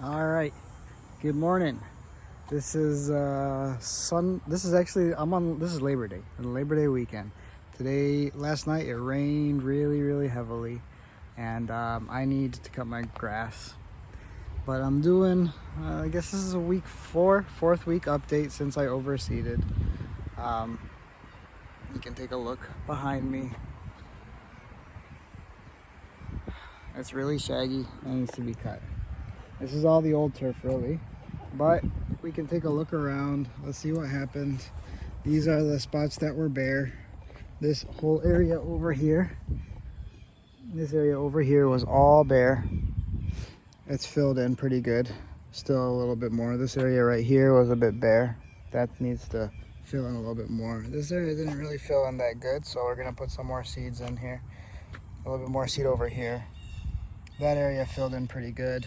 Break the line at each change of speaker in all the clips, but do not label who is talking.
All right. Good morning. This is This is actually This is Labor Day, the Labor Day weekend. Last night it rained really heavily, and I need to cut my grass. But I'm doing. I guess this is fourth week update since I overseeded. You can take a look behind me. It's really shaggy and needs to be cut. This is all the old turf, really, but we can take a look around. Let's see what happened. These are the spots that were bare. This whole area over here, was all bare. It's filled in pretty good. Still a little bit more. This area right here was a bit bare. That needs to fill in a little bit more. This area didn't really fill in that good, so we're gonna put some more seeds in here. A little bit more seed over here. That area filled in pretty good.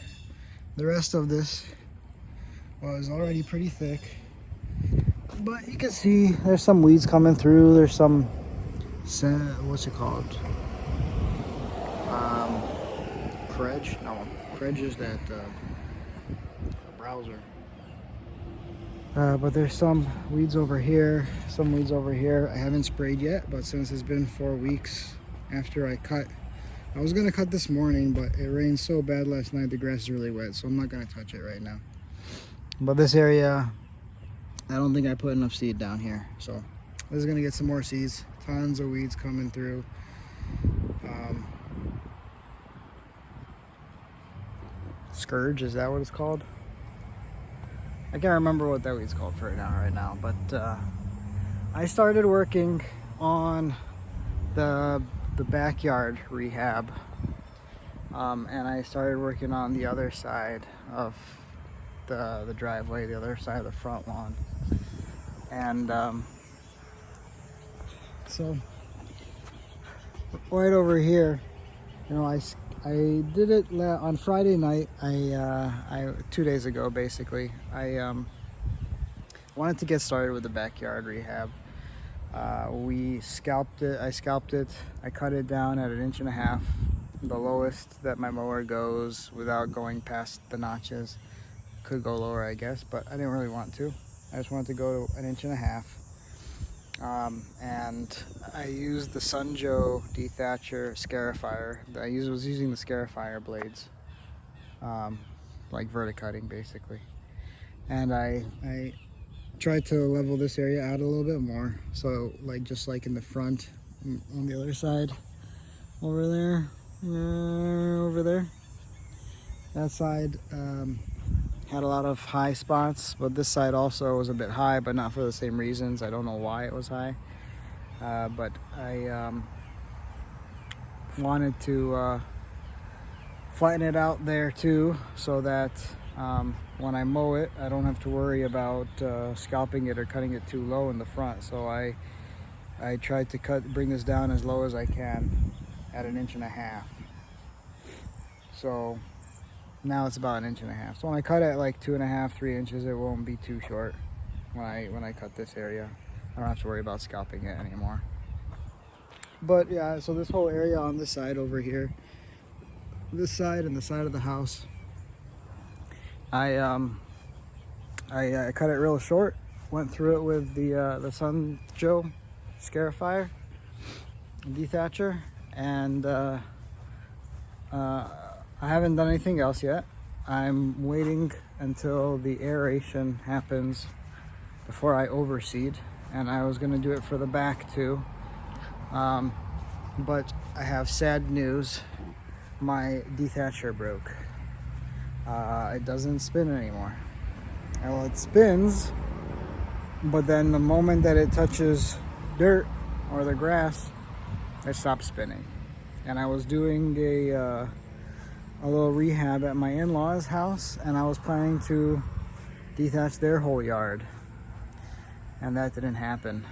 The rest of this was already pretty thick, but you can see there's some weeds coming through. There's some, what's it called? Credge? No, Credge is that browser. But there's some weeds over here, some weeds over here. I haven't sprayed yet, but since it's been 4 weeks after I cut, I was gonna cut this morning, but it rained so bad last night, the grass is really wet, so I'm not gonna touch it right now. But this area, I don't think I put enough seed down here, so this is gonna get some more seeds. Tons of weeds coming through. Scourge, is that what it's called? I can't remember what that weed's called for right now, but I started working on the backyard rehab, and I started working on the other side of the driveway, the other side of the front lawn, and so right over here, I did it on Friday night. I 2 days ago, basically. I wanted to get started with the backyard rehab. We scalped it. I scalped it. I cut it down at 1.5 inches, the lowest that my mower goes without going past the notches. Could go lower, I guess, but I didn't really want to. I just wanted to go to 1.5 inches. And I used the Sun Joe dethatcher scarifier. Was using the scarifier blades, like verticutting basically. And I tried to level this area out a little bit more, so just like in the front, on the other side, over there, that side had a lot of high spots, but this side also was a bit high, but not for the same reasons. I don't know why it was high, but I wanted to flatten it out there too, so that when I mow it, I don't have to worry about scalping it or cutting it too low in the front. So I tried to bring this down as low as I can at 1.5 inches. So now it's about 1.5 inches. So when I cut at like 2.5, 3 inches, it won't be too short. When I cut this area, I don't have to worry about scalping it anymore. But yeah, so this whole area on this side over here, this side and the side of the house, I cut it real short. Went through it with the Sun Joe scarifier dethatcher, and I haven't done anything else yet. I'm waiting until the aeration happens before I overseed, and I was gonna do it for the back too. But I have sad news. My dethatcher broke. It doesn't spin anymore. Well, it spins, but then the moment that it touches dirt or the grass, it stops spinning. And I was doing a little rehab at my in-laws' house, and I was planning to dethatch their whole yard, and that didn't happen.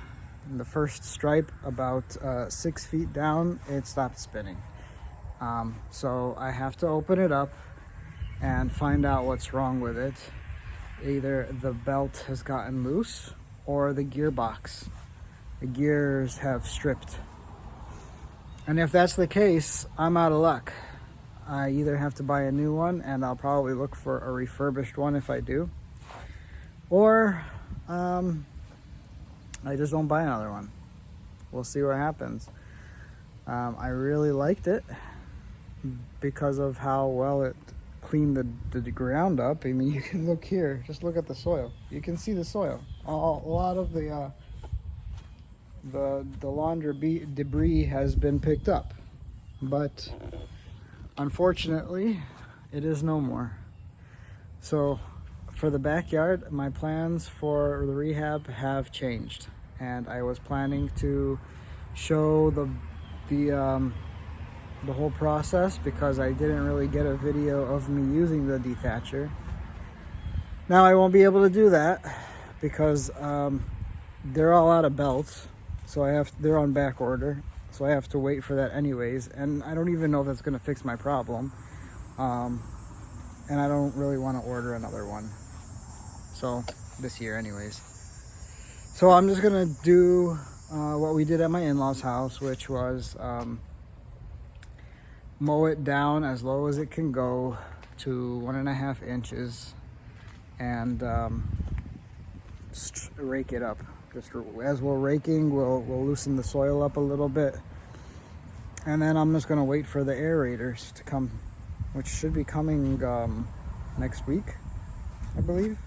In the first stripe, about 6 feet down, it stopped spinning. So I have to open it up and find out what's wrong with it. Either the belt has gotten loose or the gearbox. The gears have stripped. And if that's the case, I'm out of luck. I either have to buy a new one, and I'll probably look for a refurbished one if I do, or I just don't buy another one. We'll see what happens. I really liked it because of how well it cleaned the ground up. I mean, you can look here, just look at the soil. You can see the soil. A lot of the lawn debris has been picked up, but unfortunately it is no more. So for the backyard, my plans for the rehab have changed, and I was planning to show the whole process because I didn't really get a video of me using the dethatcher. Now I won't be able to do that because they're all out of belts, so they're on back order, so I have to wait for that anyways, and I don't even know if that's going to fix my problem, and I don't really want to order another one, so this year anyways. So I'm just gonna do what we did at my in-laws house, which was mow it down as low as it can go to 1.5 inches, and rake it up. Just as we're raking, we'll loosen the soil up a little bit, and then I'm just gonna wait for the aerators to come, which should be coming next week, I believe.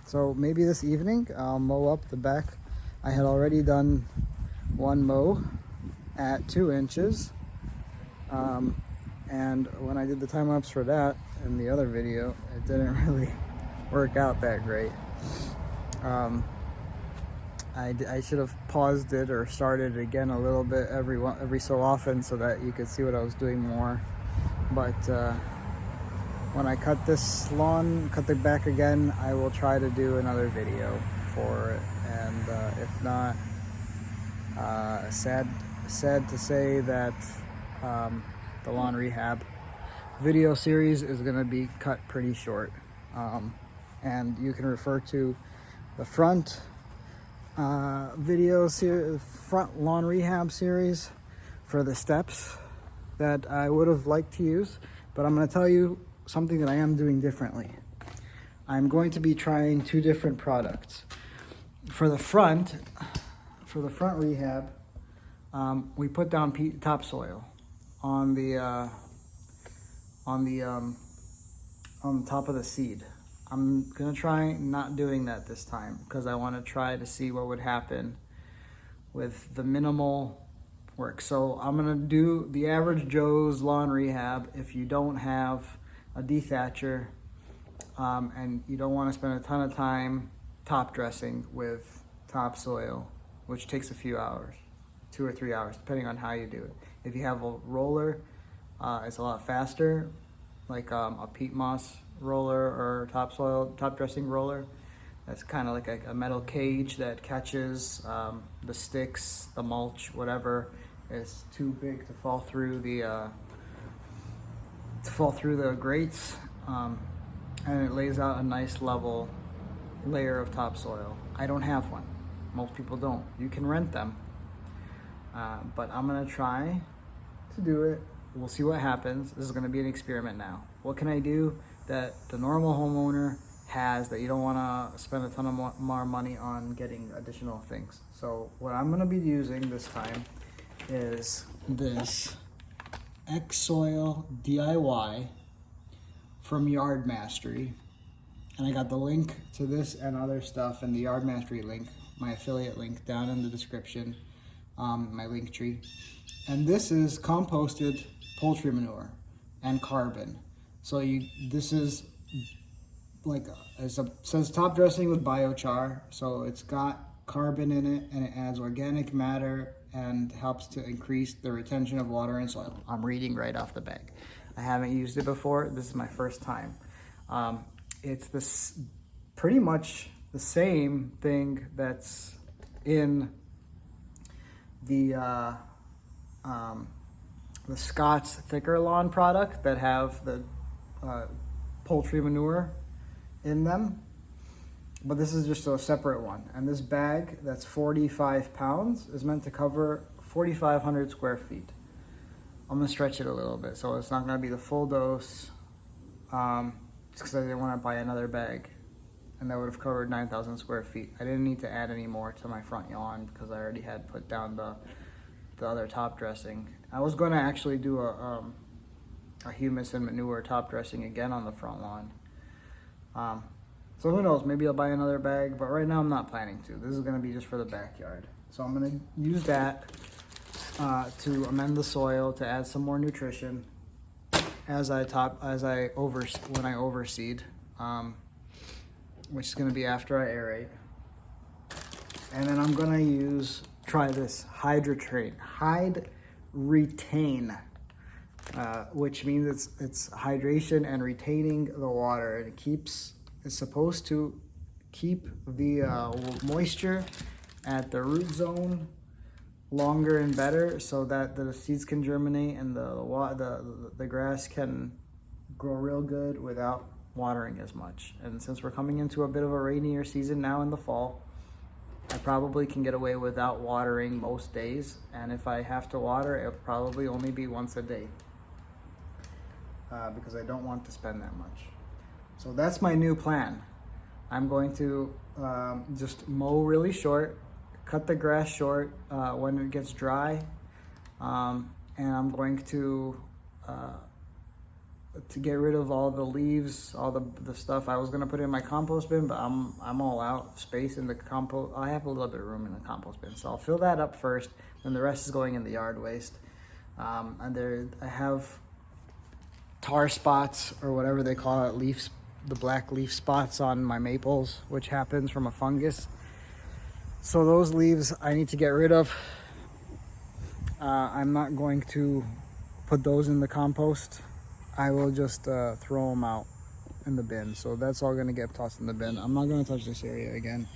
So maybe this evening I'll mow up the back. I had already done one mow at 2 inches, and when I did the time lapse for that in the other video, it didn't really work out that great. I should have paused it or started it again a little bit every so often so that you could see what I was doing more, but when I cut this lawn, cut the back again, I will try to do another video for it. And if not, sad to say that the lawn rehab video series is going to be cut pretty short. And you can refer to the front front lawn rehab series for the steps that I would have liked to use. But I'm going to tell you something that I am doing differently. I'm going to be trying 2 different products. For the front rehab, we put down topsoil on the top of the seed. I'm gonna try not doing that this time because I want to try to see what would happen with the minimal work. So I'm gonna do the average Joe's lawn rehab. If you don't have a dethatcher and you don't want to spend a ton of time top dressing with topsoil, which takes a few hours, 2 or 3 hours, depending on how you do it. If you have a roller, it's a lot faster, like a peat moss roller or top dressing roller. That's kind of like a metal cage that catches the sticks, the mulch, whatever is too big to fall through the grates, and it lays out a nice level layer of topsoil. I don't have one. Most people don't. You can rent them, but I'm gonna try to do it. We'll see what happens. This is gonna be an experiment now. What can I do that the normal homeowner has that you don't wanna spend a ton of more money on getting additional things? So what I'm gonna be using this time is this X-Soil DIY from Yard Mastery, and I got the link to this and other stuff and the Yard Mastery link, my affiliate link, down in the description, my link tree. And this is composted poultry manure and carbon. So this is like, it says top dressing with biochar, so it's got carbon in it, and it adds organic matter and helps to increase the retention of water in soil. I'm reading right off the bag. I haven't used it before. This is my first time. It's pretty much the same thing that's in the Scott's thicker lawn product that have the poultry manure in them, but this is just a separate one. And this bag that's 45 pounds is meant to cover 4,500 square feet. I'm gonna stretch it a little bit, so it's not gonna be the full dose, just because I didn't want to buy another bag, and that would have covered 9,000 square feet. I didn't need to add any more to my front lawn because I already had put down the other top dressing. I was gonna actually do a humus and manure top dressing again on the front lawn. So who knows, maybe I'll buy another bag, but right now I'm not planning to. This is gonna be just for the backyard. So I'm gonna use that to amend the soil, to add some more nutrition when I overseed, which is gonna be after I aerate. And then I'm gonna try this retain, which means it's hydration and retaining the water. It's supposed to keep the moisture at the root zone longer and better, so that the seeds can germinate and the grass can grow real good without watering as much. And since we're coming into a bit of a rainier season now in the fall, I probably can get away without watering most days, and if I have to water, it'll probably only be once a day, because I don't want to spend that much. So that's my new plan. I'm going to just mow really short, cut the grass short when it gets dry, and I'm going to get rid of all the leaves, all the stuff I was gonna put in my compost bin, but I'm all out of space in the compost. I have a little bit of room in the compost bin, so I'll fill that up first, then the rest is going in the yard waste. And I have tar spots, or whatever they call it, the black leaf spots on my maples, which happens from a fungus. So those leaves I need to get rid of. I'm not going to put those in the compost. I will just throw them out in the bin. So that's all going to get tossed in the bin. I'm not going to touch this area again.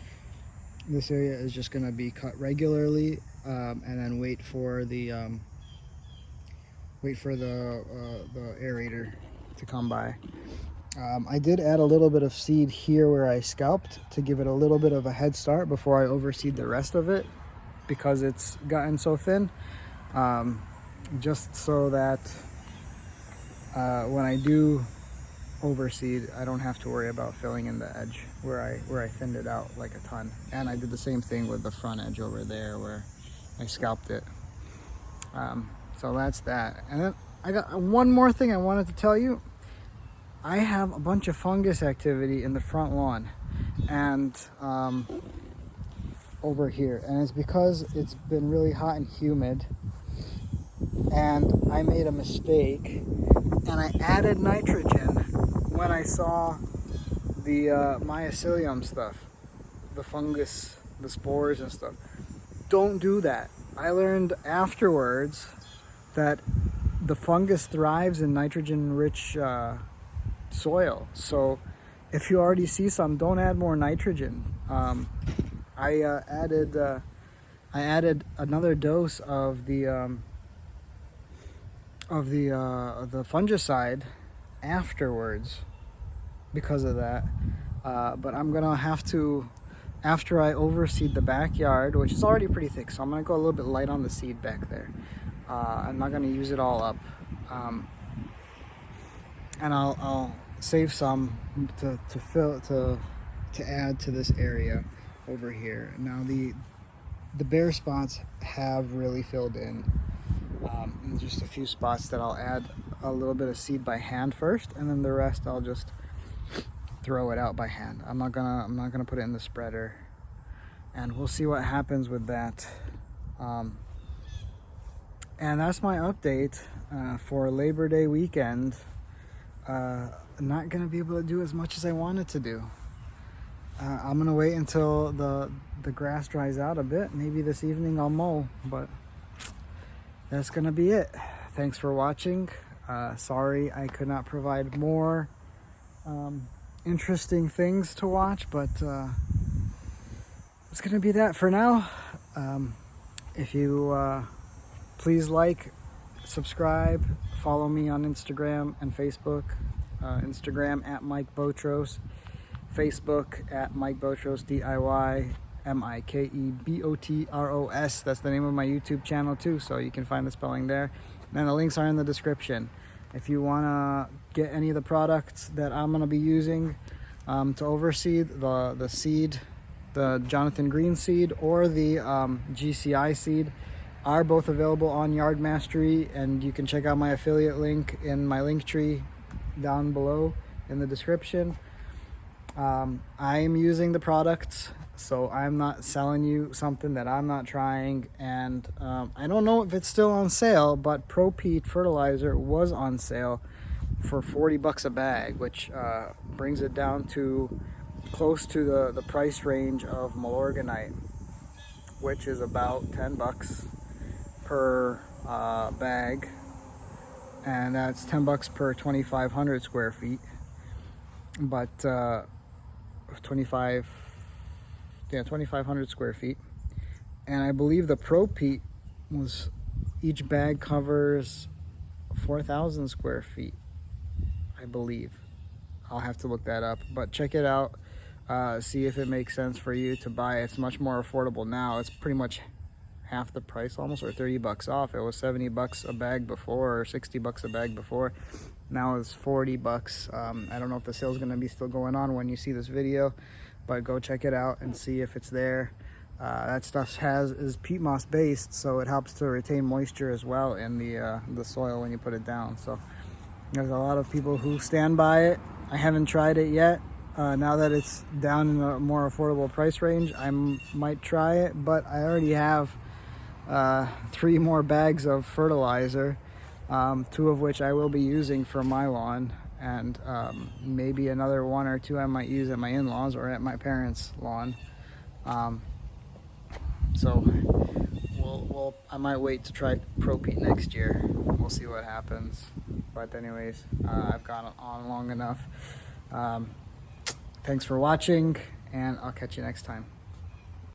This area is just going to be cut regularly, and then wait for the aerator to come by. I did add a little bit of seed here where I scalped to give it a little bit of a head start before I overseed the rest of it, because it's gotten so thin, just so that when I do overseed, I don't have to worry about filling in the edge where I thinned it out like a ton. And I did the same thing with the front edge over there where I scalped it. So that's that. And then I got one more thing I wanted to tell you. I have a bunch of fungus activity in the front lawn and over here, and it's because it's been really hot and humid, and I made a mistake and I added nitrogen when I saw the mycelium stuff, the fungus, the spores and stuff. Don't do that. I learned afterwards that the fungus thrives in nitrogen-rich soil. So if you already see some, don't add more nitrogen. I added another dose of the fungicide afterwards because of that. But I'm gonna have to, after I overseed the backyard, which is already pretty thick, so I'm gonna go a little bit light on the seed back there. I'm not gonna use it all up. And I'll save some to add to this area over here. Now the bare spots have really filled in. And just a few spots that I'll add a little bit of seed by hand first, and then the rest I'll just throw it out by hand. I'm not gonna put it in the spreader, and we'll see what happens with that. And that's my update for Labor Day weekend. Not gonna be able to do as much as I wanted to do. I'm gonna wait until the grass dries out a bit. Maybe this evening I'll mow, but that's gonna be it. Thanks for watching. Sorry I could not provide more interesting things to watch, but it's gonna be that for now. If you please like, subscribe, follow me on Instagram and Facebook. Instagram at Mike Botros, Facebook at Mike Botros DIY, Mikebotros. That's the name of my YouTube channel too, so you can find the spelling there. And the links are in the description. If you want to get any of the products that I'm going to be using to overseed, the seed, the Jonathan Green seed or the GCI seed, are both available on Yard Mastery, and you can check out my affiliate link in my link tree down below in the description. I am using the products, so I'm not selling you something that I'm not trying. And I don't know if it's still on sale, but Pro Peat fertilizer was on sale for 40 bucks a bag, which brings it down to close to the price range of Milorganite, which is about 10 bucks per bag, and that's 10 bucks per 2,500 square feet. But 2,500 square feet. And I believe the Pro Peat was, each bag covers 4,000 square feet, I believe. I'll have to look that up, but check it out. See if it makes sense for you to buy. It's much more affordable now. It's pretty much half the price almost, or 30 bucks off. It was 70 bucks a bag before, or 60 bucks a bag before. Now it's 40 bucks. I don't know if the sale's going to be still going on when you see this video, but go check it out and see if it's there. That stuff is peat moss based, so it helps to retain moisture as well in the soil when you put it down. So there's a lot of people who stand by it. I haven't tried it yet. Now that it's down in a more affordable price range, I might try it, but I already have 3 more bags of fertilizer, 2 of which I will be using for my lawn, and maybe another 1 or 2 I might use at my in-laws or at my parents' lawn. So I might wait to try Pro Peat next year. We'll see what happens. But anyways, I've gone on long enough. Thanks for watching, and I'll catch you next time.